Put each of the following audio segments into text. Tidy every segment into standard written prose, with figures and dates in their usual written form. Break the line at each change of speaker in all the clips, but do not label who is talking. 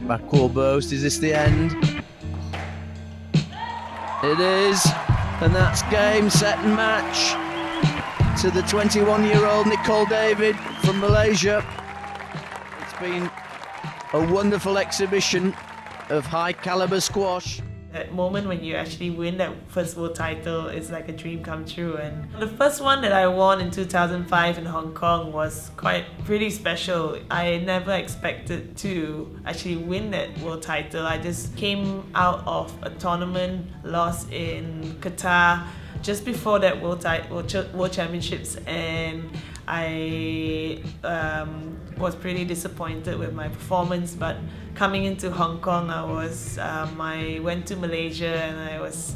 back boast. Is this the end? It is, and that's game, set and match to the 21-year-old Nicol David from Malaysia. It's been a wonderful exhibition of high caliber squash.
That moment when you actually win that first world title is like a dream come true. And the first one that I won in 2005 in Hong Kong was pretty special. I never expected to actually win that world title. I just came out of a tournament, lost in Qatar just before that World Championships, and I was pretty disappointed with my performance. But coming into Hong Kong, I went to Malaysia and I was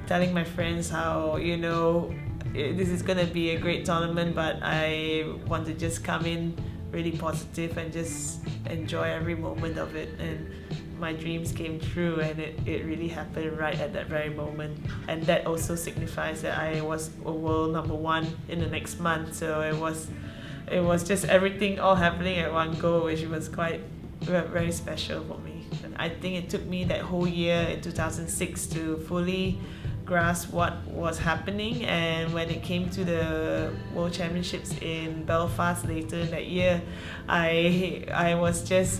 telling my friends how, this is gonna be a great tournament, but I want to just come in really positive and just enjoy every moment of it. And my dreams came true, and it really happened right at that very moment. And that also signifies that I was a world number one in the next month. So it was just everything all happening at one go, which was quite very special for me. And I think it took me that whole year in 2006 to fully grasp what was happening. And when it came to the World Championships in Belfast later that year, I was just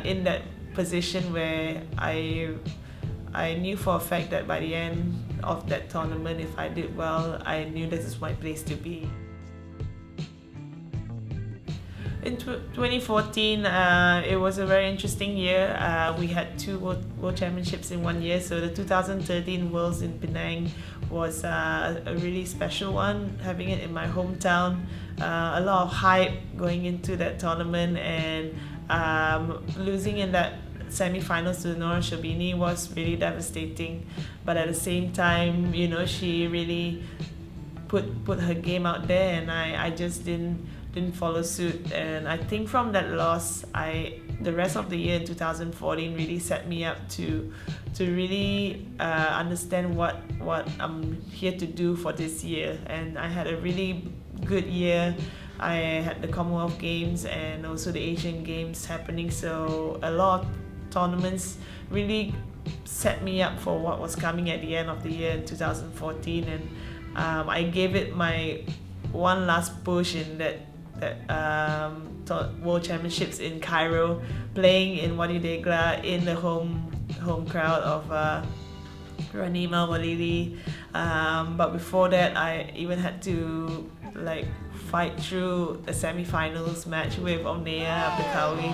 in that position where I knew for a fact that by the end of that tournament, if I did well, I knew this is my place to be. In 2014, it was a very interesting year. We had two World Championships in one year. So the 2013 Worlds in Penang was a really special one, having it in my hometown. A lot of hype going into that tournament, and losing in that semi-finals to Nora Shobini was really devastating. But at the same time, she really put her game out there, and I just didn't follow suit. And I think from that loss, the rest of the year in 2014 really set me up to really understand what I'm here to do for this year. And I had a really good year. I had the Commonwealth Games and also the Asian Games happening, so a lot of tournaments really set me up for what was coming at the end of the year in 2014. And I gave it my one last push in that World Championships in Cairo, playing in Wadi Degla in the home crowd of Ranim Al-Walili. But before that, I even had to fight through a semi-finals match with Omneya Abdikawi.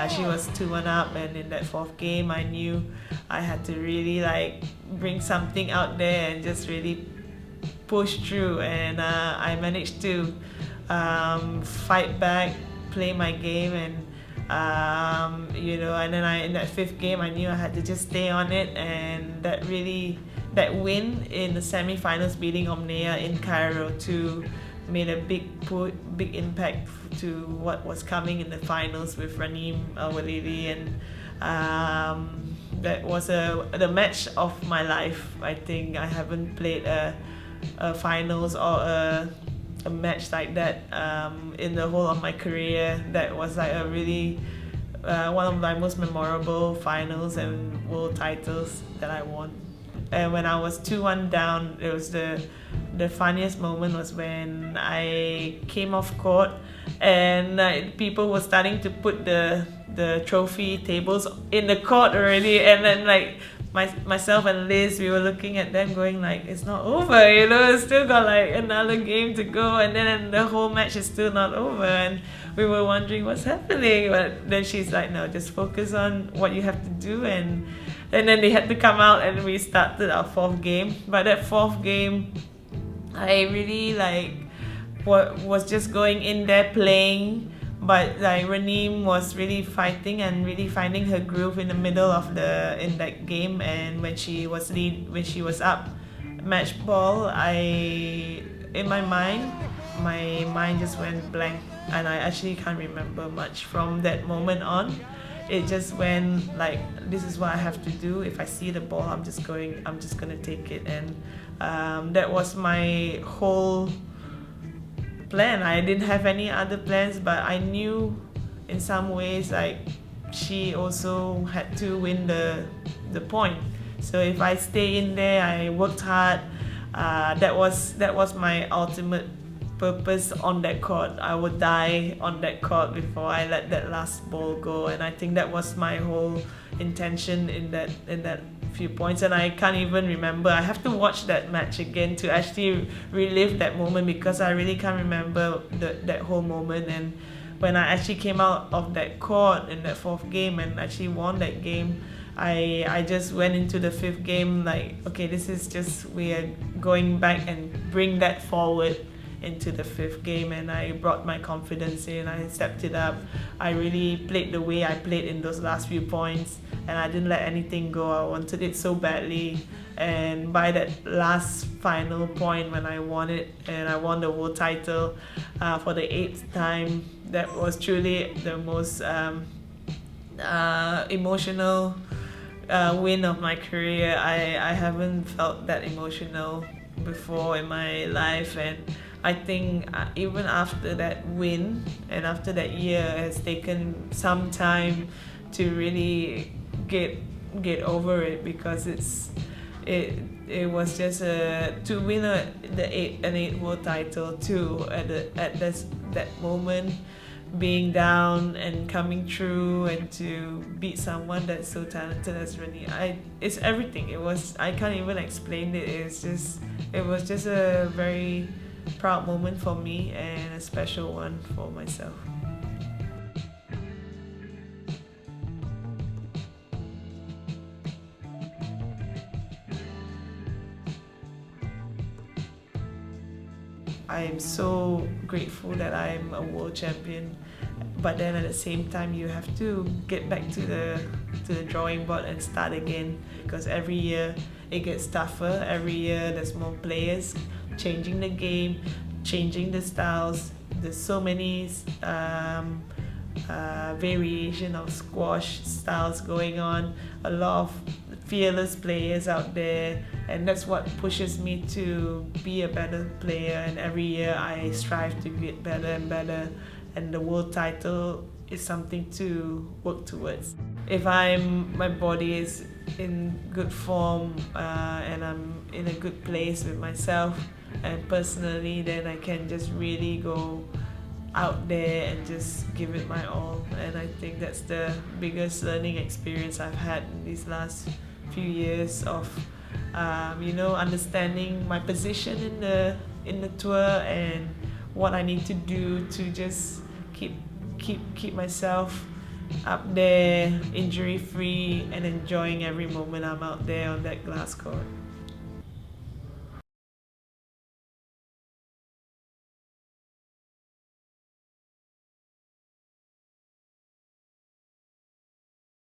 She was 2-1 up, and in that fourth game, I knew I had to really bring something out there and just really push through. And I managed to fight back, play my game, and and then in that fifth game, I knew I had to just stay on it. And that win in the semi-finals, beating Omneya in Cairo, made a big impact to what was coming in the finals with Ranim Al-Walili. And that was the match of my life. I think I haven't played a finals or a match like that in the whole of my career. That was a really one of my most memorable finals and world titles that I won. And when I was 2-1 down, it was the funniest moment was when I came off court, and people were starting to put the trophy tables in the court already, and then myself and Liz, we were looking at them going it's not over, it's still got another game to go, and then the whole match is still not over. And we were wondering what's happening, but then she's like, no, just focus on what you have to do. And then they had to come out, and we started our fourth game. But that fourth game, I really was just going in there playing, but Ranim was really fighting and really finding her groove in the middle of in that game. And when she was up match ball, in my mind just went blank, and I actually can't remember much from that moment on. It just went this is what I have to do. If I see the ball, I'm just gonna take it. And that was my whole plan. I didn't have any other plans, but I knew in some ways she also had to win the point. So if I stay in there, I worked hard. That was my ultimate purpose on that court. I would die on that court before I let that last ball go, and I think that was my whole intention in that few points. And I can't even remember. I have to watch that match again to actually relive that moment, because I really can't remember that whole moment. And when I actually came out of that court in that fourth game and actually won that game, I just went into the fifth game like, okay, this is just, we are going back and bring that forward into the fifth game. And I brought my confidence in, I stepped it up. I really played the way I played in those last few points, and I didn't let anything go. I wanted it so badly. And by that last final point when I won it, and I won the world title for the 8th time, that was truly the most emotional win of my career. I haven't felt that emotional before in my life. And I think even after that win and after that year, it has taken some time to really get over it, because it was just to win an 8th world title too at that moment, being down and coming through, and to beat someone that's so talented as Rennie. It's everything. I can't even explain it. It was just a very proud moment for me, and a special one for myself. I am so grateful that I'm a world champion, but then at the same time you have to get back to the drawing board and start again, because every year it gets tougher. Every year there's more players changing the game, changing the styles. There's so many variation of squash styles going on, a lot of fearless players out there, and that's what pushes me to be a better player. And every year I strive to get better and better, and the world title is something to work towards. If my body is in good form and I'm in a good place with myself and personally, then I can just really go out there and just give it my all. And I think that's the biggest learning experience I've had in these last few years of understanding my position in the tour, and what I need to do to just keep myself up there, injury free, and enjoying every moment I'm out there on that glass court.